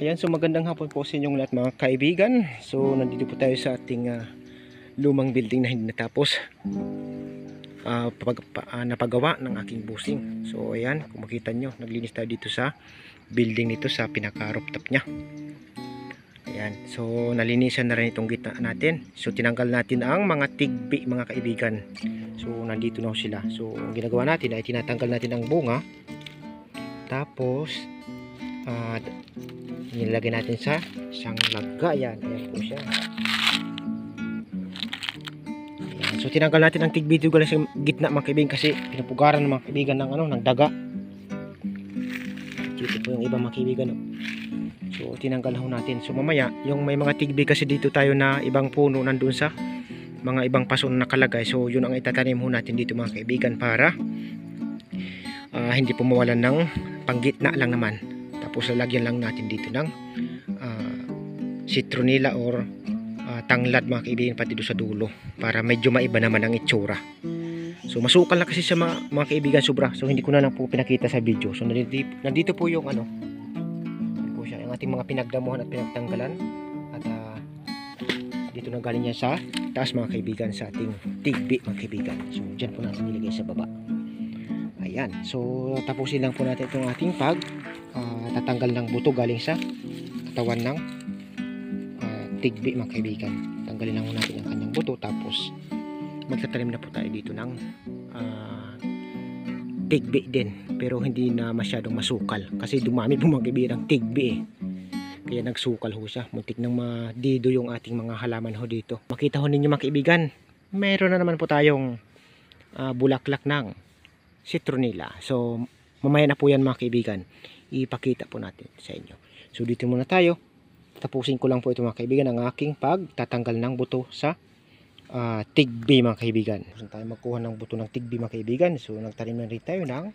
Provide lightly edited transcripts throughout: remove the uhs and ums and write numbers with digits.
Ayan, so magandang hapon po sa inyong lahat mga kaibigan. So nandito po tayo sa ating lumang building na hindi natapos napagawa ng aking busing. So ayan, kung makita nyo, naglinis tayo dito sa building nito sa pinaka rooftop nya. Ayan, so nalinisan na rin itong gitna natin. So tinanggal natin ang mga tigbi mga kaibigan. So nandito na sila. So ang ginagawa natin ay tinatanggal natin ang bunga. Tapos nilagay natin sa isang lagayan. Ayan po siya. Ayan. So tinanggal natin ang tigbi dito sa gitna mga kaibigan kasi pinupugaran ng mga kaibigan ng daga. Dito po yung ibang mga kaibigan. So tinanggal ho natin. So mamaya yung may mga tigbi kasi dito tayo na ibang puno nandun sa mga ibang paso na nakalagay. So yun ang itatanim ho natin dito mga kaibigan para hindi po mawalan ng panggitna lang naman. Tapos lalagyan lang natin dito ng citronella or tanglad mga kaibigan pati doon sa dulo para medyo maiba naman ang itsura. So masukal na kasi sa mga kaibigan sobra. So hindi ko na lang po pinakita sa video. So nandito po yung po siya, yung ating mga pinagdamuhan at pinagtanggalan. At dito na galing yan sa taas mga kaibigan sa ating tigbi mga kaibigan. So dyan po natin nilagay sa baba. Ayan. So tapusin lang po natin itong ating tatanggal ng buto galing sa katawan ng tigbi mga kaibigan. Tanggalin lang natin ang kanyang buto tapos magtatanim na po tayo dito ng tigbi din pero hindi na masyadong masukal kasi dumami po mga kaibigan ang tigbi kaya nagsukal ho siya, muntik nang madido yung ating mga halaman ho dito. Makita ho ninyo mga kaibigan, meron na naman po tayong bulaklak ng citronella. So mamaya na po yan mga kaibigan, ipakita po natin sa inyo. So dito muna tayo, tapusin ko lang po ito mga kaibigan ang aking pagtatanggal ng buto sa tigbi mga kaibigan. So tayo magkuha ng buto ng tigbi mga kaibigan. So nagtanim na rin tayo ng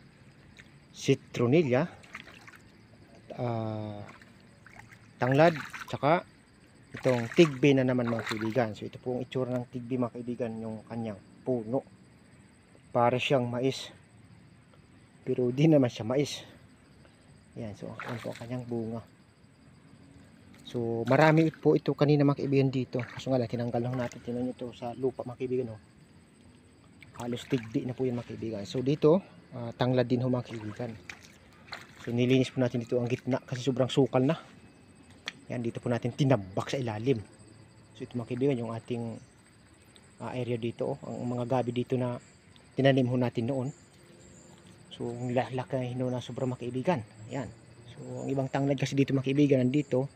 citronella, tanglad, tsaka itong tigbi na naman mga kaibigan. So ito po ang itsura ng tigbi mga kaibigan, yung kanyang puno. Para siyang mais pero di naman siya mais. Yan, so yan po ang kanyang bunga. So marami po ito kanina mga kaibigan dito. Kaso nga lang tinanggal lang natin. Tingnan nyo ito sa lupa mga kaibigan. Halos tigdi na po yan mga kaibigan. So dito tanglad din ho mga kaibigan. So nilinis po natin dito ang gitna kasi sobrang sukal na. Yan, dito po natin tinabak sa ilalim. So ito mga kaibigan yung ating area dito. Ang mga gabi dito na tinanim ho natin noon. So laki na sobrang mga kaibigan. Yan. So ang ibang tanglad kasi dito mga kaibigan nandito.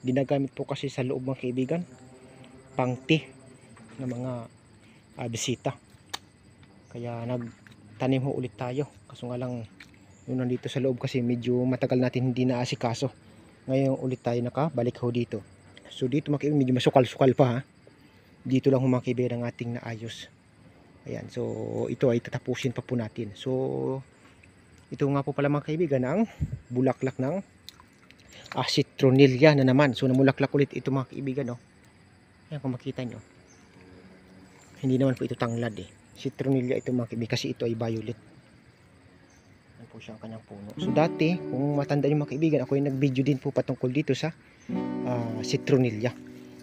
Ginagamit po kasi sa loob mga kaibigan. Pangti ng mga bisita. Kaya nagtanim ho ulit tayo. Kaso nga lang yung nandito sa loob kasi medyo matagal natin hindi naasikaso. Ngayon ulit tayo nakabalik ho dito. So dito mga kaibigan medyo masukal-sukal pa ha. Dito lang ho mga kaibigan ang ating naayos. Ayan, so ito ay tatapusin pa po natin. So ito nga po pala mga kaibigan ang bulaklak ng citronella na naman. So namulaklak ulit ito mga kaibigan. Ayan kung makita nyo. Hindi naman po ito tanglad Citronella ito mga kaibigan kasi ito ay violet. Ayan po siya ang kanyang puno. So dati kung matanda nyo mga kaibigan, ako ay nag-video din po patungkol dito sa citronella.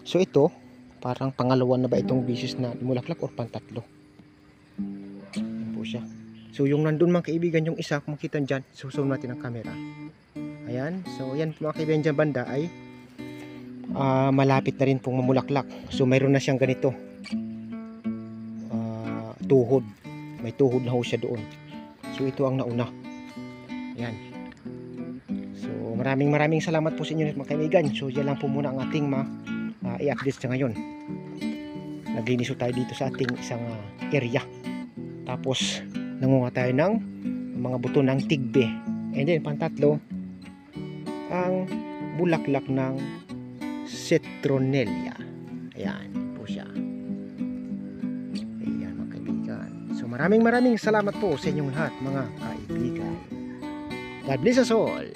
So ito parang pangalawa na ba itong bisis na namulaklak or pantatlo. Siya. So yung nandun mga kaibigan yung isa kung makita dyan, susunod natin ang camera. Ayan, so yan mga kaibigan dyan banda ay malapit na rin pong mamulaklak. So mayroon na siyang ganito tuhod, may tuhod na ho siya doon. So ito ang nauna. Ayan. So maraming salamat po sa inyo mga kaibigan. So yan lang po muna ang ating i-update sa ngayon. Naglinis tayo dito sa ating isang area. Tapos nangunga tayo ng mga buto ng tigbi. And then pantatlo ang bulaklak ng citronella. Ayan po siya. Ayan mga kaibigan. So maraming salamat po sa inyong lahat mga kaibigan. God bless us all.